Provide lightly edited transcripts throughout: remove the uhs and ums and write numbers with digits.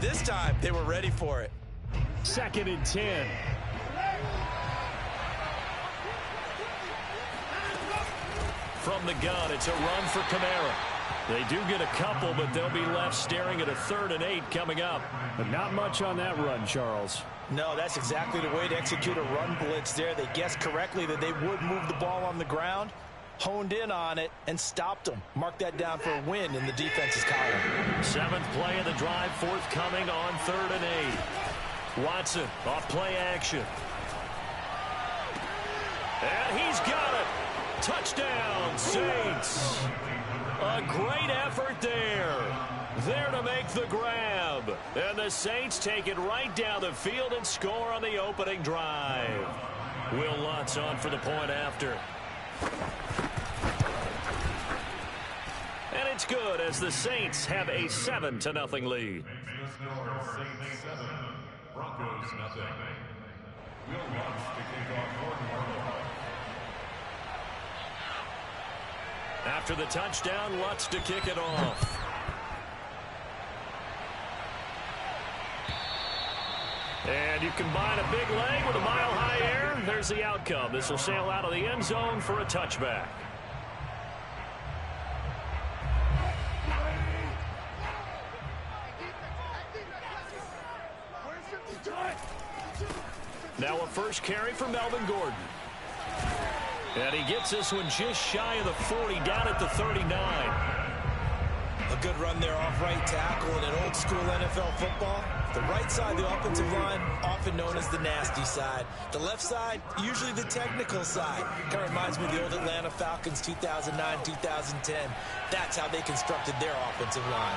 This time, they were ready for it. 2nd and 10. From the gun, it's a run for Kamara. They do get a couple, but they'll be left staring at a 3rd and 8 coming up. But not much on that run, Charles. No, that's exactly the way to execute a run blitz there. They guessed correctly that they would move the ball on the ground, honed in on it, and stopped them. Mark that down for a win in the defense's column. 7th play of the drive, forthcoming on 3rd and 8. Watson off play action. And he's got it. Touchdown, Saints. A great effort there. There to make the grab. And the Saints take it right down the field and score on the opening drive. Will Lutz on for the point after. And it's good as the Saints have a 7-0 lead. Broncos nothing. Will Lutz to kick off. After the touchdown, Lutz to kick it off. And you combine a big leg with a mile-high air. There's the outcome. This will sail out of the end zone for a touchback. Now a first carry for Melvin Gordon. And he gets this one just shy of the 40, down at the 39. A good run there off right tackle in an old-school NFL football. The right side of the offensive line, often known as the nasty side. The left side, usually the technical side. Kind of reminds me of the old Atlanta Falcons 2009, 2010. That's how they constructed their offensive line.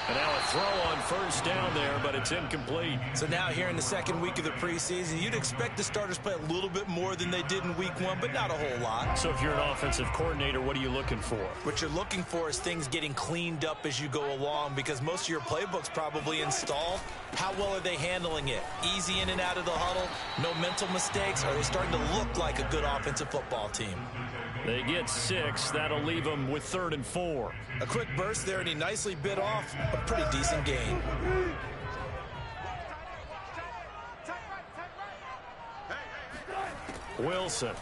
And now a throw on first down there, but it's incomplete. So now here in the 2nd week of the preseason, you'd expect the starters play a little bit more than they did in week 1, but not a whole lot. So if you're an offensive coordinator, what are you looking for? What you're looking for is things getting cleaned up as you go along, because most of your playbook's probably installed. How well are they handling it? Easy in and out of the huddle, no mental mistakes? Are they starting to look like a good offensive football team? They get 6. That'll leave them with 3rd and 4. A quick burst there, and he nicely bit off a pretty decent gain. Wilson.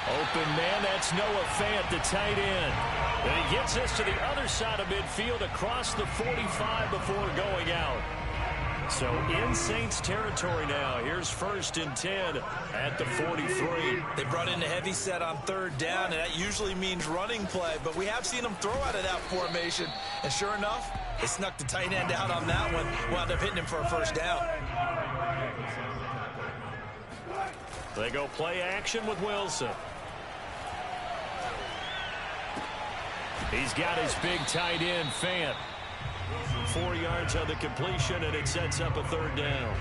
Open man, that's Noah Fant, the tight end. And he gets us to the other side of midfield across the 45 before going out. So in Saints territory now. Here's 1st and 10 at the 43. They brought in a heavy set on 3rd down, and that usually means running play. But we have seen them throw out of that formation. And sure enough, they snuck the tight end out on that one. Wound up hitting him for a first down. They go play action with Wilson. He's got his big tight end, Fant. 4 yards on the completion, and it sets up a 3rd down.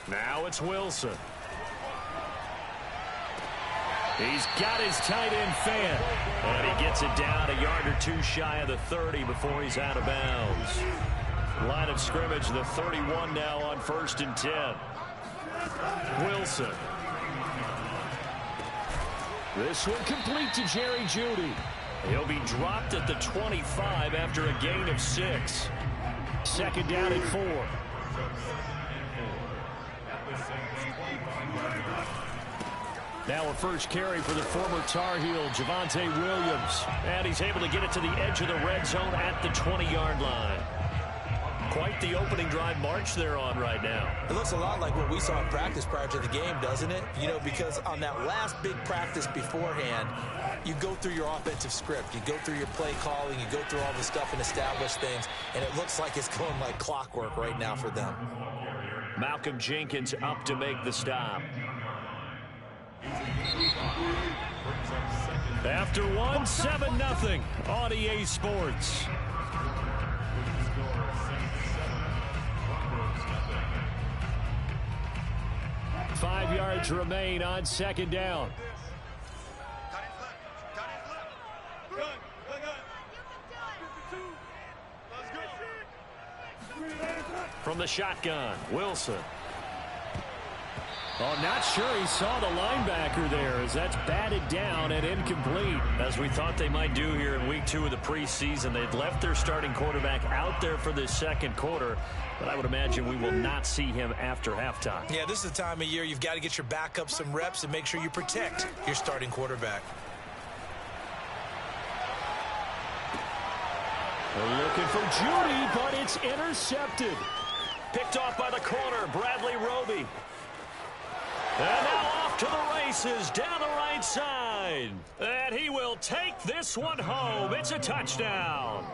Now it's Wilson. He's got his tight end, Fant. And he gets it down a yard or 2 shy of the 30 before he's out of bounds. Line of scrimmage, the 31 now on 1st and 10. Wilson. This one complete to Jerry Jeudy. He'll be dropped at the 25 after a gain of 6. 2nd down and 4. Now a first carry for the former Tar Heel, Javonte Williams. And he's able to get it to the edge of the red zone at the 20-yard line. Quite the opening drive march they're on right now. It looks a lot like what we saw in practice prior to the game, doesn't it? You know, because on that last big practice beforehand, you go through your offensive script. You go through your play calling. You go through all the stuff and establish things. And it looks like it's going like clockwork right now for them. Malcolm Jenkins up to make the stop. After one, 7-0 on EA Sports. 5 yards remain on 2nd down. From the shotgun, Wilson. Oh, not sure he saw the linebacker there as that's batted down and incomplete. As we thought they might do here in week 2 of the preseason. They'd left their starting quarterback out there for this second quarter, but I would imagine we will not see him after halftime. Yeah, this is the time of year you've got to get your backup some reps and make sure you protect your starting quarterback. They're looking for Judy, but it's intercepted. Picked off by the corner, Bradley Roby. And now off to the races down the right side. And he will take this one home. It's a touchdown.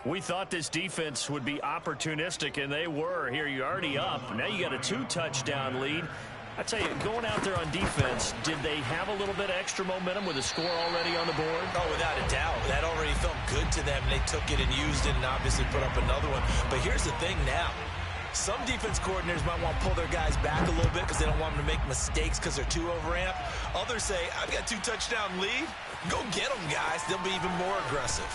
We thought this defense would be opportunistic, and they were. Here, you're already up. Now you got a 2-touchdown lead. I tell you, going out there on defense, did they have a little bit of extra momentum with a score already on the board? Oh, without a doubt. That already felt good to them. They took it and used it and obviously put up another one. But here's the thing now. Some defense coordinators might want to pull their guys back a little bit because they don't want them to make mistakes because they're too overamped. Others say, I've got 2-touchdown lead. Go get them, guys. They'll be even more aggressive.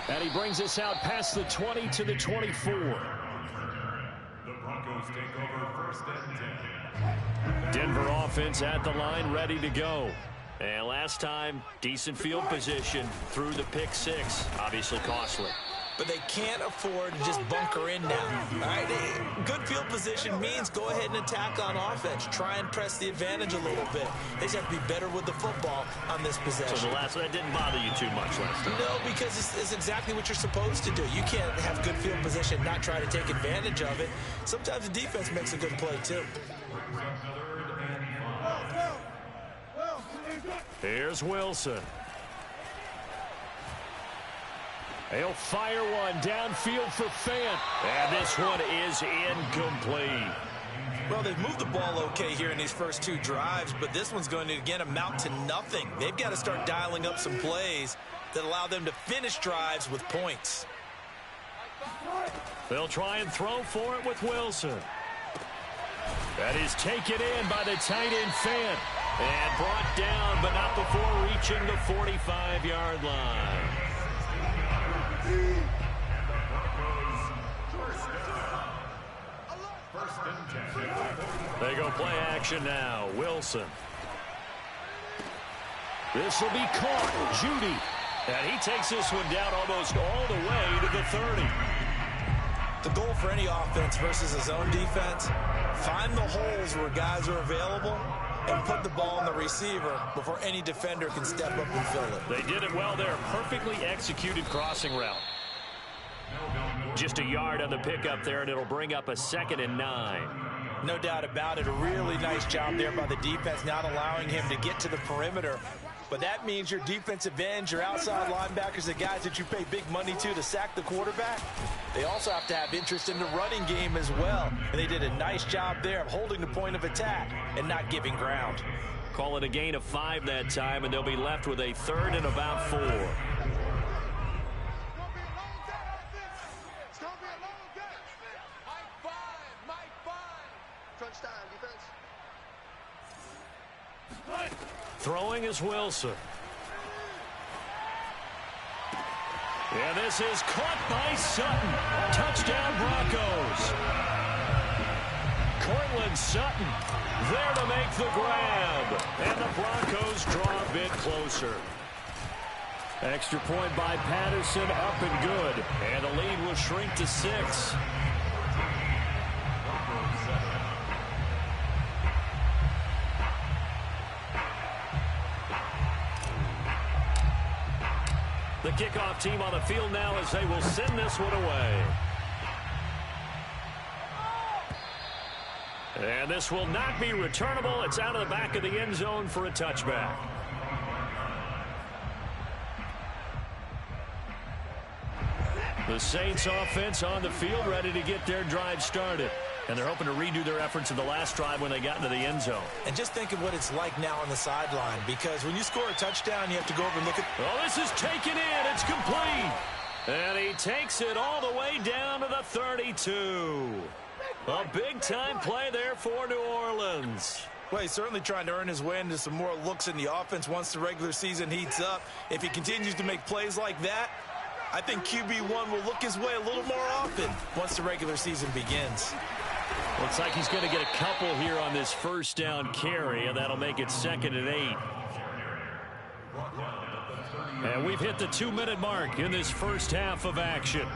And he brings us out past the 20 to the 24. The Broncos take over 1st and 10. Denver offense at the line, ready to go. And last time, decent field position through the pick 6. Obviously costly. But they can't afford to just bunker in now. All right, good field position means go ahead and attack on offense. Try and press the advantage a little bit. They just have to be better with the football on this possession. So that didn't bother you too much last time? No, because it's exactly what you're supposed to do. You can't have good field position and not try to take advantage of it. Sometimes the defense makes a good play, too. Here's Wilson. He'll fire one downfield for Fant. And this one is incomplete. Well, they've moved the ball okay here in these first 2 drives, but this one's going to, again, amount to nothing. They've got to start dialing up some plays that allow them to finish drives with points. They'll try and throw for it with Wilson. That is taken in by the tight end Fant. And brought down, but not before reaching the 45-yard line. They go play action now. Wilson. This will be caught. Judy. And he takes this one down almost all the way to the 30. The goal for any offense versus a zone defense, find the holes where guys are available and put the ball on the receiver before any defender can step up and fill it. They did it well there. Perfectly executed crossing route. Just a yard on the pickup there, and it'll bring up a 2nd and 9. No doubt about it. A really nice job there by the defense, not allowing him to get to the perimeter. But that means your defensive ends, your outside linebackers, the guys that you pay big money to sack the quarterback, they also have to have interest in the running game as well. And they did a nice job there of holding the point of attack and not giving ground. Call it a gain of 5 that time, and they'll be left with a 3rd and about 4. Throwing is Wilson. And this is caught by Sutton. Touchdown Broncos. Cortland Sutton there to make the grab. And the Broncos draw a bit closer. Extra point by Patterson, up and good. And the lead will shrink to 6. The kickoff team on the field now as they will send this one away. And this will not be returnable. It's out of the back of the end zone for a touchback. The Saints offense on the field ready to get their drive started. And they're hoping to redo their efforts in the last drive when they got into the end zone. And just think of what it's like now on the sideline, because when you score a touchdown, you have to go over and look at... Oh, this is taken in. It's complete. And he takes it all the way down to the 32. A big-time play there for New Orleans. Well, he's certainly trying to earn his way into some more looks in the offense once the regular season heats up. If he continues to make plays like that, I think QB1 will look his way a little more often once the regular season begins. Looks like he's going to get a couple here on this first down carry, and that'll make it 2nd and 8. And we've hit the 2-minute mark in this first half of action.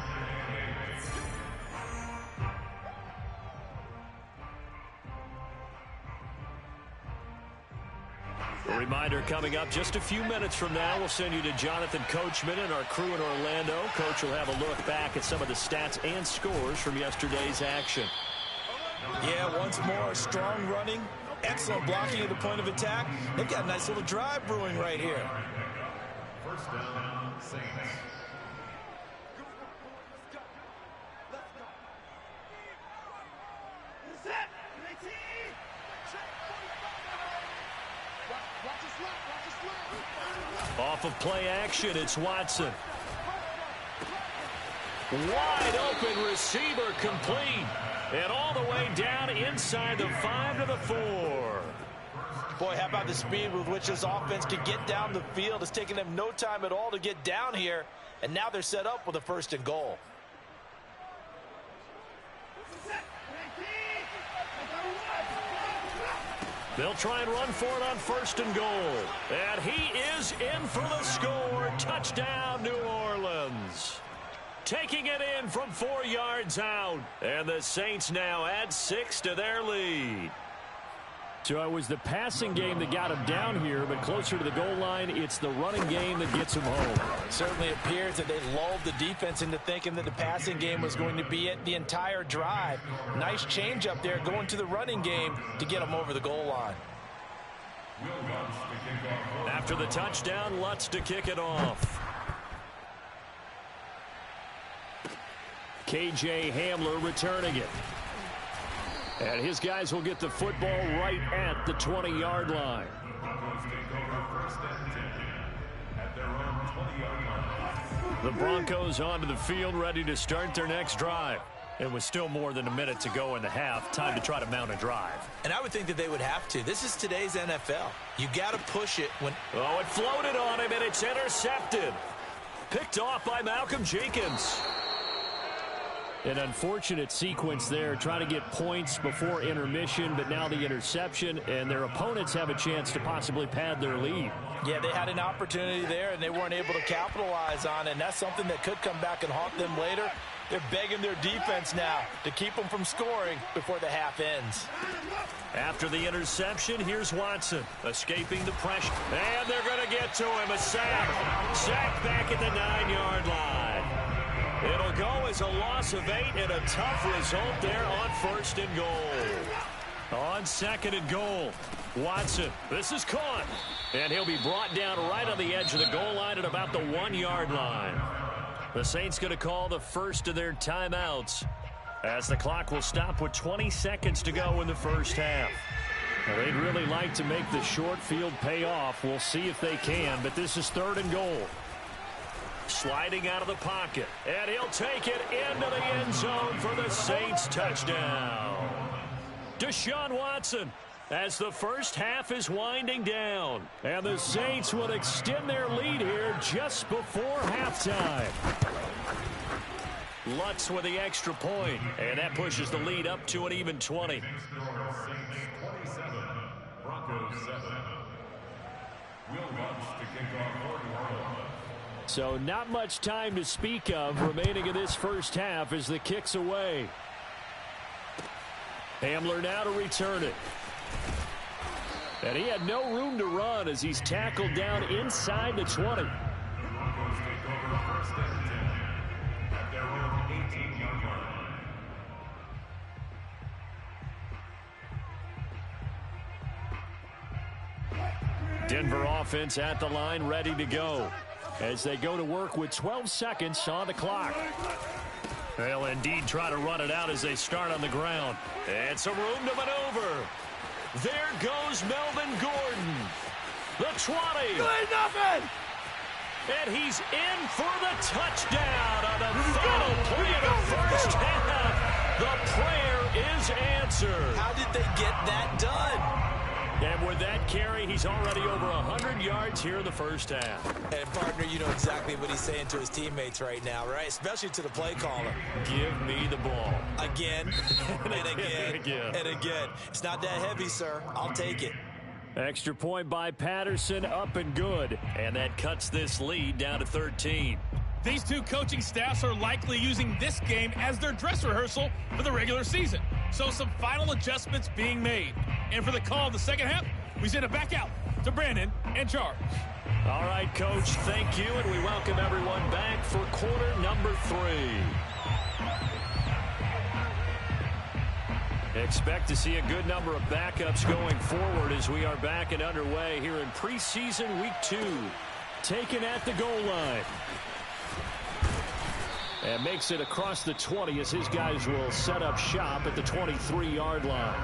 A reminder coming up just a few minutes from now, we'll send you to Jonathan Coachman and our crew in Orlando. Coach will have a look back at some of the stats and scores from yesterday's action. Yeah, once more, strong running, excellent blocking at the point of attack. They've got a nice little drive brewing right here. First down, Saints. Off of play action, it's Watson. Wide open receiver complete. And all the way down inside the 5 to the 4. Boy, how about the speed with which this offense can get down the field? It's taken them no time at all to get down here. And now they're set up with a 1st and goal. They'll try and run for it on 1st and goal. And he is in for the score. Touchdown, New Orleans. Taking it in from 4 yards out. And the Saints now add 6 to their lead. So it was the passing game that got him down here, but closer to the goal line, it's the running game that gets him home. It certainly appears that they lulled the defense into thinking that the passing game was going to be it the entire drive. Nice change up there going to the running game to get them over the goal line. After the touchdown, Lutz to kick it off. K.J. Hamler returning it. And his guys will get the football right at the 20-yard line. The Broncos onto the field, ready to start their next drive. It was still more than a minute to go in the half. Time to try to mount a drive. And I would think that they would have to. This is today's NFL. You got to push it when... Oh, it floated on him, and it's intercepted. Picked off by Malcolm Jenkins. An unfortunate sequence there, trying to get points before intermission, but now the interception, and their opponents have a chance to possibly pad their lead. Yeah, they had an opportunity there, and they weren't able to capitalize on it, and that's something that could come back and haunt them later. They're begging their defense now to keep them from scoring before the half ends. After the interception, here's Watson, escaping the pressure, and they're going to get to him. A sack. Sack back at the 9-yard line. It'll go as a loss of 8 and a tough result there on 1st and goal. On 2nd and goal, Watson. This is caught. And he'll be brought down right on the edge of the goal line at about the 1-yard line. The Saints going to call the first of their timeouts as the clock will stop with 20 seconds to go in the first half. Now, they'd really like to make the short field pay off. We'll see if they can, but this is 3rd and goal. Sliding out of the pocket, and he'll take it into the end zone for the Saints touchdown. Deshaun Watson, as the first half is winding down, and the Saints will extend their lead here just before halftime. Lutz with the extra point, and that pushes the lead up to an even 20. Saints 27, Broncos 7. Will Lutz to kick off for New Orleans. So not much time to speak of remaining in this first half as the kick's away. Hamler now to return it. And he had no room to run as he's tackled down inside the 20. Broncos take over 1st and 10 at their own 18-yard line. Denver offense at the line, ready to go as they go to work with 12 seconds on the clock. They'll indeed try to run it out as they start on the ground. And some room to maneuver. There goes Melvin Gordon. The 20. And he's in for the touchdown on the final play of the first half. The prayer is answered. How did they get that done? And with that carry, he's already over 100 yards here in the first half. And, partner, you know exactly what he's saying to his teammates right now, right? Especially to the play caller. Give me the ball. Again, and again, and again. It's not that heavy, sir. I'll take it. Extra point by Patterson, up and good. And that cuts this lead down to 13. These two coaching staffs are likely using this game as their dress rehearsal for the regular season. So some final adjustments being made. And for the call of the second half, we send it back out to Brandon and Charles. All right, Coach, thank you, and we welcome everyone back for quarter number 3. Expect to see a good number of backups going forward as we are back and underway here in preseason week 2. Taken at the goal line. And makes it across the 20 as his guys will set up shop at the 23-yard line.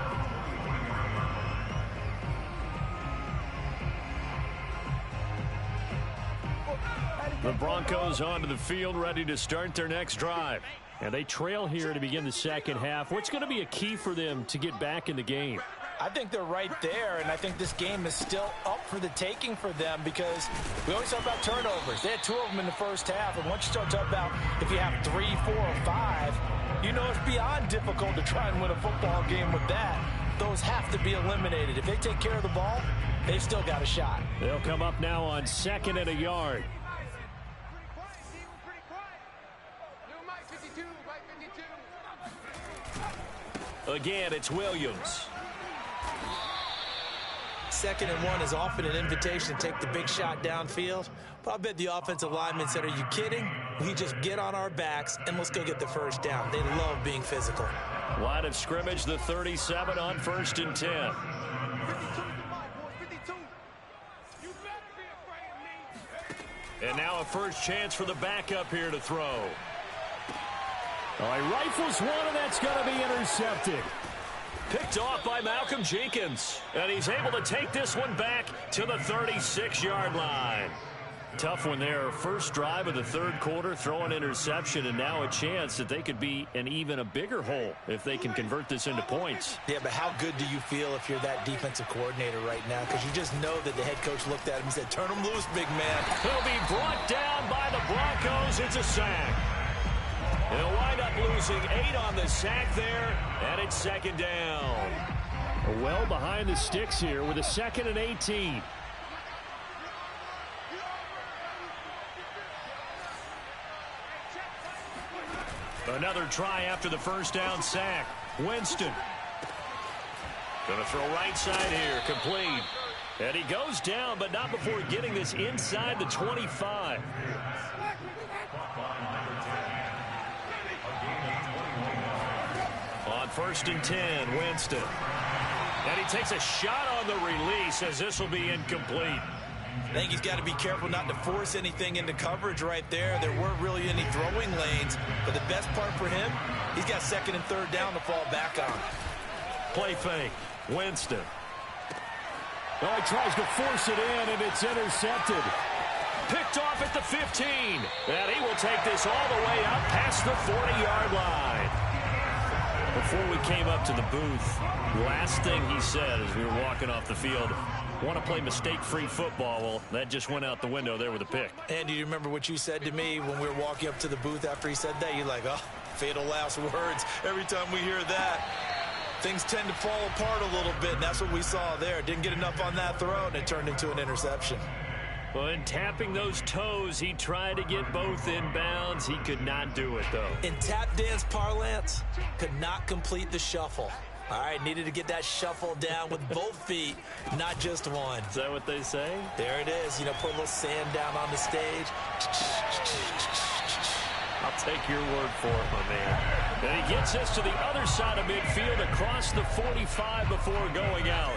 The Broncos onto the field ready to start their next drive. And they trail here to begin the second half. What's going to be a key for them to get back in the game? I think they're right there, and I think this game is still up for the taking for them because we always talk about turnovers. They had 2 of them in the first half, and once you start talking about if you have 3, 4, or 5, you know it's beyond difficult to try and win a football game with that. Those have to be eliminated. If they take care of the ball, they've still got a shot. They'll come up now on 2nd and a yard. Again, it's Williams. 2nd and 1 is often an invitation to take the big shot downfield. But I bet the offensive linemen said, are you kidding? We just get on our backs and let's go get the first down. They love being physical. Line of scrimmage, the 37 on 1st and 10. And now a first chance for the backup here to throw. Oh, he rifles one, and that's going to be intercepted. Picked off by Malcolm Jenkins. And he's able to take this one back to the 36-yard line. Tough one there. First drive of the 3rd quarter, throw an interception, and now a chance that they could be in even a bigger hole if they can convert this into points. Yeah, but how good do you feel if you're that defensive coordinator right now? Because you just know that the head coach looked at him and said, turn him loose, big man. He'll be brought down by the Broncos. It's a sack. They'll wind up losing 8 on the sack there, and it's 2nd down. Well behind the sticks here with a 2nd and 18. Another try after the first down sack. Winston. Going to throw right side here, complete. And he goes down, but not before getting this inside the 25. On 1st and 10, Winston. And he takes a shot on the release as this will be incomplete. I think he's got to be careful not to force anything into coverage right there. There weren't really any throwing lanes, but the best part for him, he's got 2nd and 3rd down to fall back on. Play fake, Winston. Oh, he tries to force it in, and it's intercepted. Picked off at the 15, and he will take this all the way out past the 40-yard line. Before we came up to the booth, last thing he said as we were walking off the field, want to play mistake-free football. Well, that just went out the window there with a pick. And do you remember what you said to me when we were walking up to the booth after he said that? You're like, oh, fatal last words. Every time we hear that, things tend to fall apart a little bit, and that's what we saw there. Didn't get enough on that throw, and it turned into an interception. Well, in tapping those toes, he tried to get both inbounds. He could not do it, though. In tap dance parlance, could not complete the shuffle. All right, needed to get that shuffle down with both feet, not just one. Is that what they say? There it is. You know, put a little sand down on the stage. I'll take your word for it, my man. And he gets us to the other side of midfield across the 45 before going out.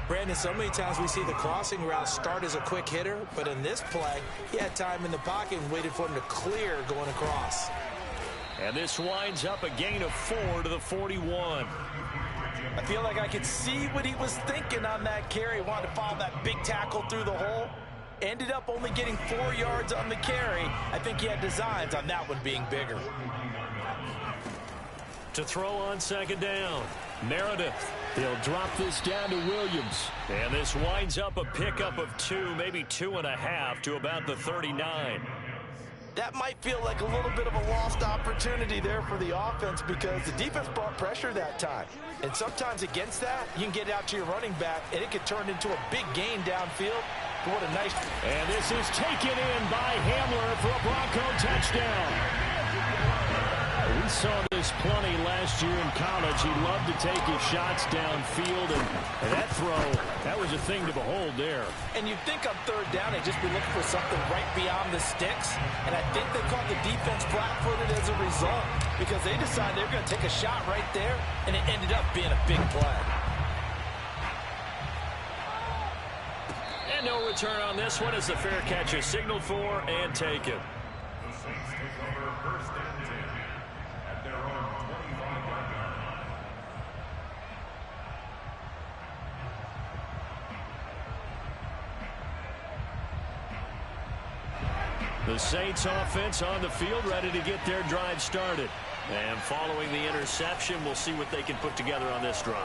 Brandon, so many times we see the crossing route start as a quick hitter, but in this play, he had time in the pocket and waited for him to clear going across. And this winds up a gain of 4 to the 41. I feel like I could see what he was thinking on that carry. Wanted to follow that big tackle through the hole. Ended up only getting 4 yards on the carry. I think he had designs on that one being bigger. To throw on 2nd down. Meredith. He'll drop this down to Williams. And this winds up a pickup of 2, maybe 2.5 to about the 39. That might feel like a little bit of a lost opportunity there for the offense because the defense brought pressure that time. And sometimes against that, you can get it out to your running back, and it could turn into a big gain downfield. But what a nice... And this is taken in by Hamler for a Bronco touchdown. We saw this plenty last year in college. He loved to take his shots downfield, and that throw, that was a thing to behold there. And you'd think on third down they'd just be looking for something right beyond the sticks, and I think they caught the defense flat-footed as a result because they decided they were going to take a shot right there, and it ended up being a big play. And no return on this one as the fair catch is signaled for and taken. The Saints take over first and 10 at their own 25-yard line. The Saints offense on the field ready to get their drive started. And following the interception, we'll see what they can put together on this drive.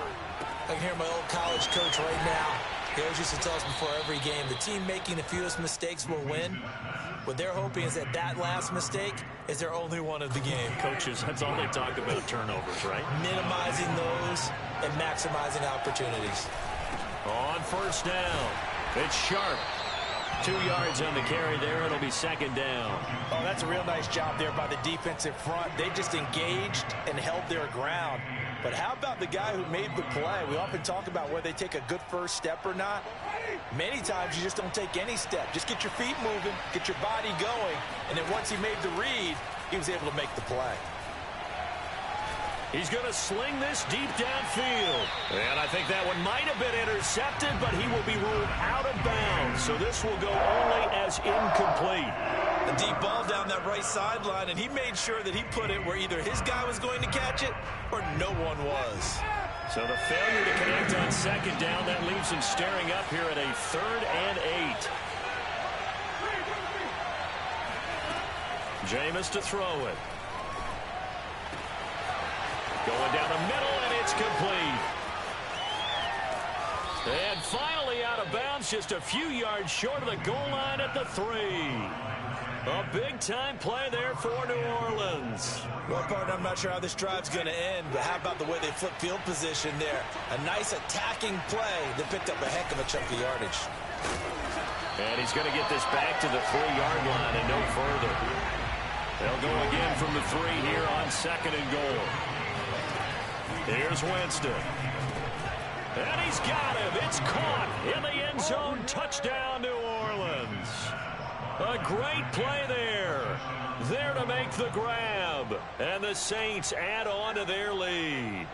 I can hear my old college coach right now. He always used to tell us before every game, the team making the fewest mistakes will win. What they're hoping is that last mistake is their only one of the game. Coaches, that's all they talk about, turnovers, right? Minimizing those and maximizing opportunities. On first down, it's Sharp. 2 yards on the carry there. It'll be second down. Oh, that's a real nice job there by the defensive front. They just engaged and held their ground. But how about the guy who made the play? We often talk about whether they take a good first step or not. Many times you just don't take any step. Just get your feet moving, get your body going, and then once he made the read, he was able to make the play. He's going to sling this deep downfield. And I think that one might have been intercepted, but he will be ruled out of bounds. So this will go only as incomplete. A deep ball down that right sideline, and he made sure that he put it where either his guy was going to catch it or no one was. So the failure to connect on second down, that leaves him staring up here at a 3rd and 8. Jameis to throw it. Going down the middle, and it's complete. And finally out of bounds, just a few yards short of the goal line at the 3. A big-time play there for New Orleans. Well, partner, I'm not sure how this drive's going to end, but how about the way they flip field position there? A nice attacking play that picked up a heck of a chunk of yardage. And he's going to get this back to the 3-yard line and no further. They'll go again from the 3 here on second and goal. Here's Winston. And he's got him. It's caught in the end zone. Touchdown, New Orleans. A great play there. There to make the grab. And the Saints add on to their lead.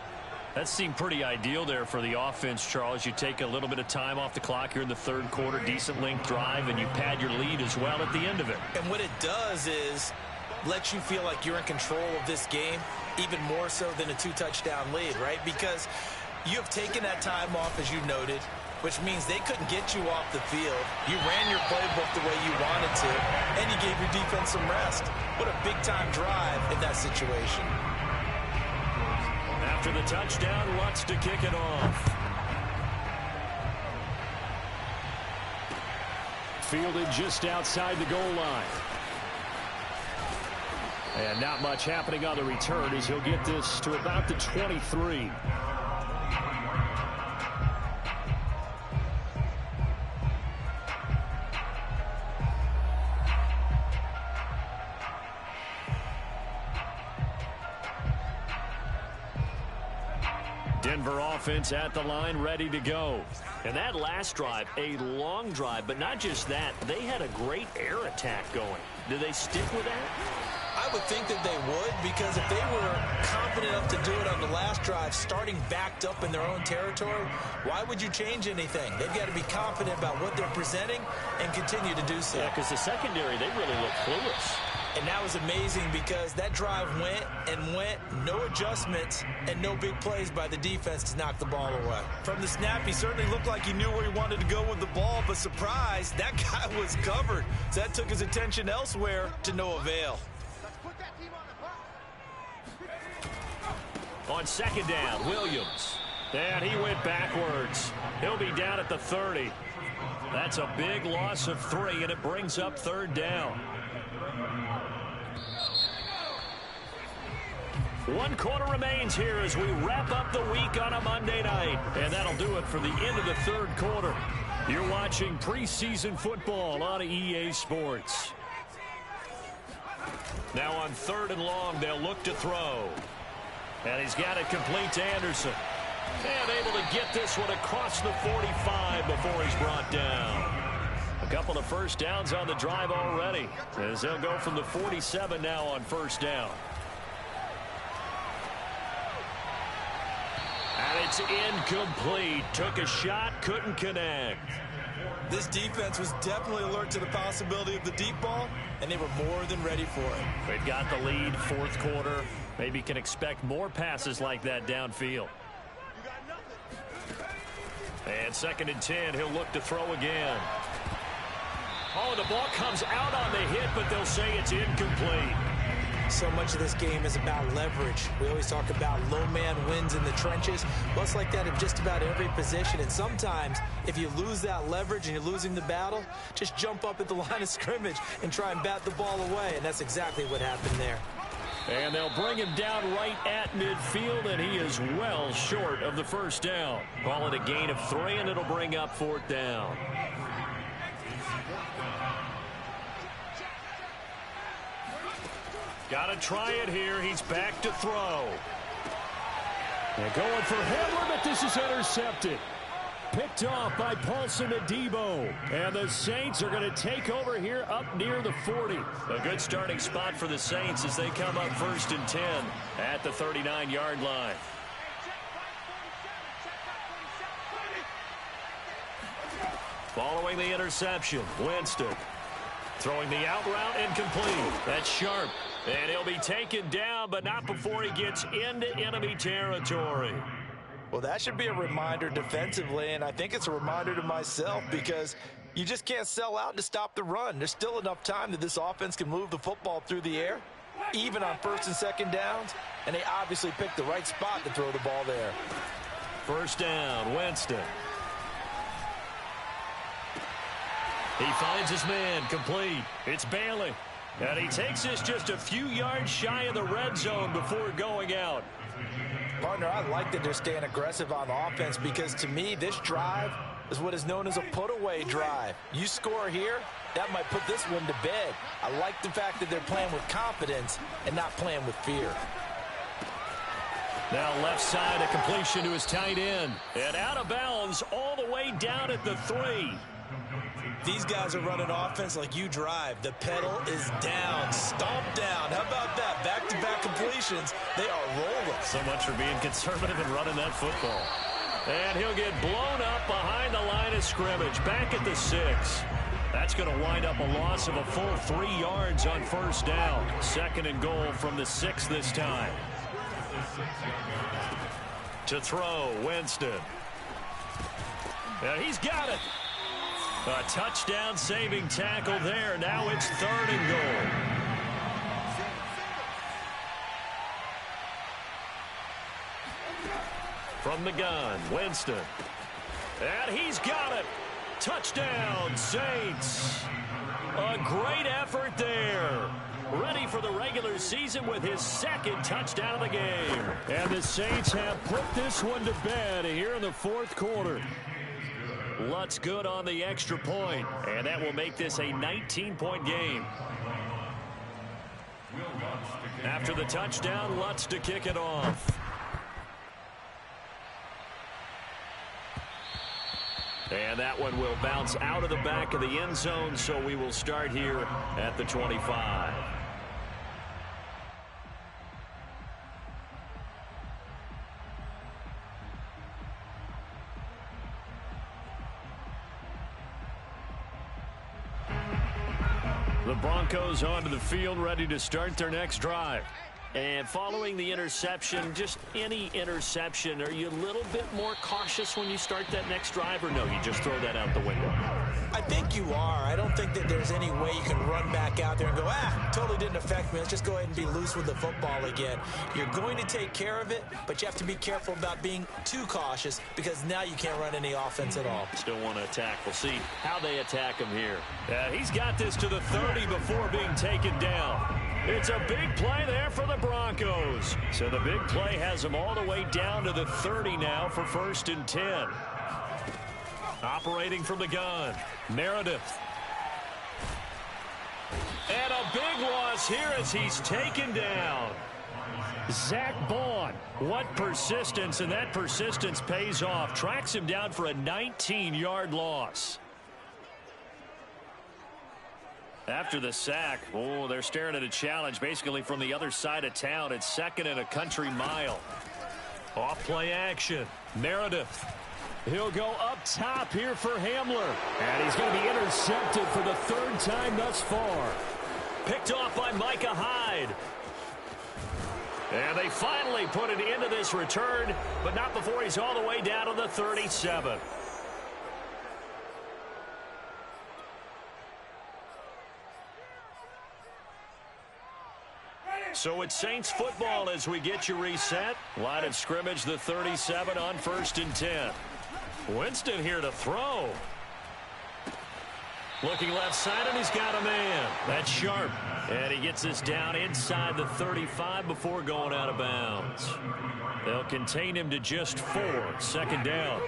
That seemed pretty ideal there for the offense, Charles. You take a little bit of time off the clock here in the third quarter, decent length drive, and you pad your lead as well at the end of it. And what it does is let you feel like you're in control of this game, even more so than a 2-touchdown lead, right? Because you have taken that time off, as you noted, which means they couldn't get you off the field. You ran your playbook the way you wanted to, and you gave your defense some rest. What a big-time drive in that situation. After the touchdown, Lutz to kick it off. Fielded just outside the goal line. And not much happening on the return as he'll get this to about the 23. Denver offense at the line, ready to go. And that last drive, a long drive, but not just that. They had a great air attack going. Do they stick with that? I would think that they would, because if they were confident enough to do it on the last drive, starting backed up in their own territory, why would you change anything? They've got to be confident about what they're presenting and continue to do so. Yeah, because the secondary, they really look clueless. And that was amazing because that drive went and went, no adjustments, and no big plays by the defense to knock the ball away. From the snap, he certainly looked like he knew where he wanted to go with the ball, but surprise, that guy was covered. So that took his attention elsewhere to no avail. On second down, Williams. And he went backwards. He'll be down at the 30. That's a big loss of 3, and it brings up third down. 1 quarter remains here as we wrap up the week on a Monday night. And that'll do it for the end of the third quarter. You're watching preseason football on EA Sports. Now on 3rd and long, they'll look to throw. And he's got it complete to Anderson. And able to get this one across the 45 before he's brought down. A couple of first downs on the drive already, as they'll go from the 47 now on first down. And it's incomplete. Took a shot, couldn't connect. This defense was definitely alert to the possibility of the deep ball, and they were more than ready for it. They've got the lead, 4th quarter. Maybe can expect more passes like that downfield. And 2nd and 10, he'll look to throw again. Oh, the ball comes out on the hit, but they'll say it's incomplete. So much of this game is about leverage. We always talk about low man wins in the trenches. Well, it's like that in just about every position. And sometimes, if you lose that leverage and you're losing the battle, just jump up at the line of scrimmage and try and bat the ball away. And that's exactly what happened there. And they'll bring him down right at midfield, and he is well short of the first down. Call it a gain of 3, and it'll bring up 4th down. Got to try it here. He's back to throw. They're going for Handler, but this is intercepted. Picked off by Paulson Adebo. And the Saints are going to take over here up near the 40. A good starting spot for the Saints as they come up 1st and 10 at the 39-yard line. Following the interception, Winston. Throwing the out route incomplete. That's Sharp. And he'll be taken down, but not before he gets into enemy territory. Well, that should be a reminder defensively, and I think it's a reminder to myself because you just can't sell out to stop the run. There's still enough time that this offense can move the football through the air, even on 1st and 2nd downs, and they obviously picked the right spot to throw the ball there. 1st down, Winston. He finds his man, complete. It's Bailey. And he takes this just a few yards shy of the red zone before going out. Partner, I like that they're staying aggressive on offense because to me, this drive is what is known as a put-away drive. You score here, that might put this one to bed. I like the fact that they're playing with confidence and not playing with fear. Now left side, a completion to his tight end. And out of bounds all the way down at the 3. These guys are running offense like you drive. The pedal is down, stomp down. How about that? Back-to-back completions. They are rolling. So much for being conservative and running that football. And he'll get blown up behind the line of scrimmage. Back at the 6. That's going to wind up a loss of a full 3 yards on 1st down. 2nd and goal from the 6 this time. To throw, Winston. And he's got it. A touchdown-saving tackle there. Now it's 3rd and goal. From the gun, Winston. And he's got it. Touchdown, Saints. A great effort there. Ready for the regular season with his 2nd touchdown of the game. And the Saints have put this one to bed here in the 4th quarter. Lutz good on the extra point, and that will make this a 19-point game. After the touchdown, Lutz to kick it off. And that one will bounce out of the back of the end zone, so we will start here at the 25. The Broncos onto the field, ready to start their next drive. And following the interception, just any interception, are you a little bit more cautious when you start that next drive, or no, you just throw that out the window? I think you are. I don't think that there's any way you can run back out there and go, totally didn't affect me. Let's just go ahead and be loose with the football again. You're going to take care of it, but you have to be careful about being too cautious because now you can't run any offense at all. Still want to attack. We'll see how they attack him here. He's got this to the 30 before being taken down. It's a big play there for the Broncos. So the big play has them all the way down to the 30 now for 1st and 10. Operating from the gun, Meredith. And a big loss here as he's taken down. Zach Bond. What persistence, and that persistence pays off. Tracks him down for a 19-yard loss. After the sack, they're staring at a challenge basically from the other side of town. It's 2nd and a country mile. Off play action. Meredith. He'll go up top here for Hamler. And he's going to be intercepted for the 3rd time thus far. Picked off by Micah Hyde. And they finally put it into this return, but not before he's all the way down to the 37. So it's Saints football as we get you reset. Line of scrimmage, the 37 on 1st and 10. Winston here to throw. Looking left side, and he's got a man. That's Sharp. And he gets this down inside the 35 before going out of bounds. They'll contain him to just 4. 2nd down.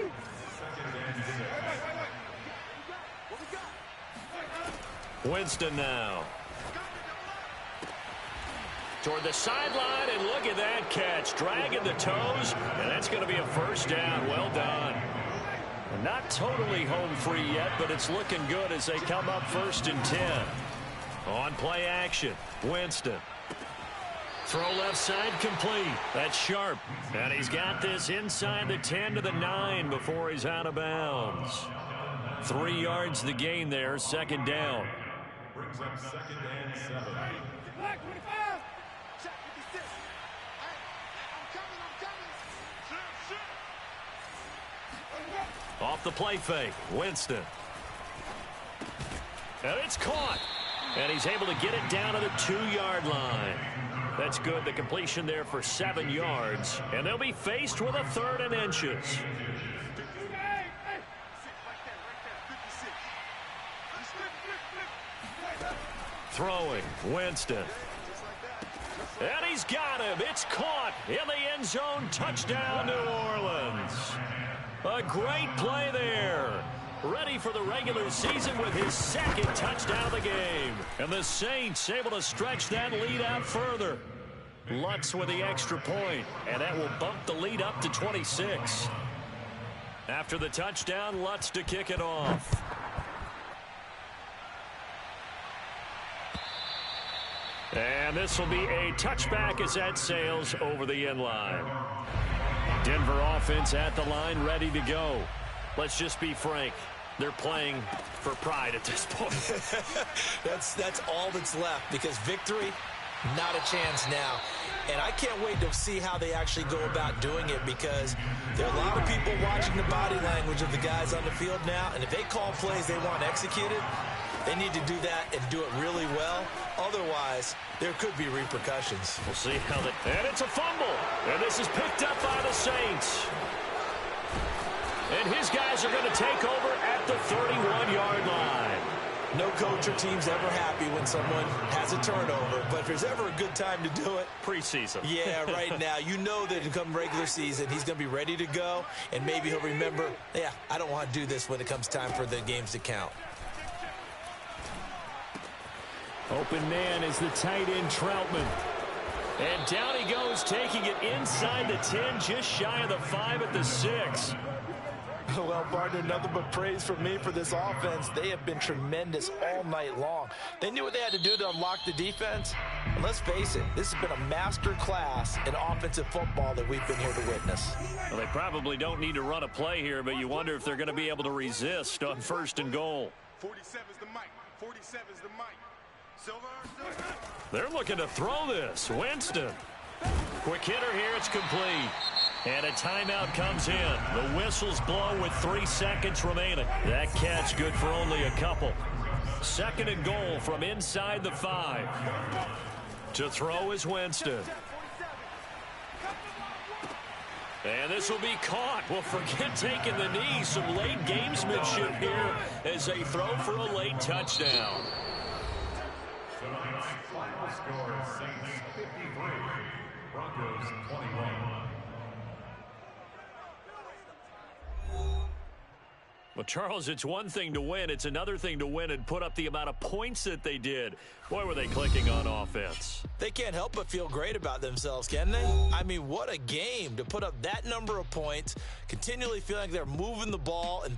Winston now. Toward the sideline, and look at that catch. Dragging the toes, and that's going to be a 1st down. Well done. Not totally home free yet, but it's looking good as they come up 1st and 10. On play action, Winston. Throw left side complete. That's Sharp. And he's got this inside the 10 to the 9 before he's out of bounds. 3 yards the gain there, 2nd down. Brings up 2nd and 7. Off the play fake, Winston. And it's caught. And he's able to get it down to the 2-yard line. That's good. The completion there for 7 yards. And they'll be faced with a 3rd and inches. Throwing, Winston. And he's got him. It's caught in the end zone. Touchdown, New Orleans. A great play there. Ready for the regular season with his 2nd touchdown of the game. And the Saints able to stretch that lead out further. Lutz with the extra point, and that will bump the lead up to 26. After the touchdown, Lutz to kick it off. And this will be a touchback as that sails over the end line. Denver offense at the line, ready to go. Let's just be frank. They're playing for pride at this point. That's all that's left, because victory, not a chance now. And I can't wait to see how they actually go about doing it, because there are a lot of people watching the body language of the guys on the field now, and if they call plays they want executed, they need to do that and do it really well. Otherwise, there could be repercussions. We'll see how that... And it's a fumble. And this is picked up by the Saints. And his guys are going to take over at the 31-yard line. No coach or team's ever happy when someone has a turnover, but if there's ever a good time to do it... Preseason. Yeah, right now. You know that come regular season, he's going to be ready to go, and maybe he'll remember, yeah, I don't want to do this when it comes time for the games to count. Open man is the tight end, Troutman. And down he goes, taking it inside the 10, just shy of the 5 at the 6. Well, partner, nothing but praise from me for this offense. They have been tremendous all night long. They knew what they had to do to unlock the defense. And let's face it, this has been a master class in offensive football that we've been here to witness. Well, they probably don't need to run a play here, but you wonder if they're going to be able to resist on 1st and goal. 47 is the mic. 47 is the mic. They're looking to throw this. Winston. Quick hitter here. It's complete. And a timeout comes in. The whistles blow with 3 seconds remaining. That catch good for only a couple. 2nd and goal from inside the 5. To throw is Winston. And this will be caught. Well, forget taking the knee. Some late gamesmanship here as they throw for a late touchdown. Tonight's final score, Saints 53, Broncos 21. Well, Charles, it's one thing to win. It's another thing to win and put up the amount of points that they did. Boy, were they clicking on offense. They can't help but feel great about themselves, can they? I mean, what a game to put up that number of points, continually feeling like they're moving the ball and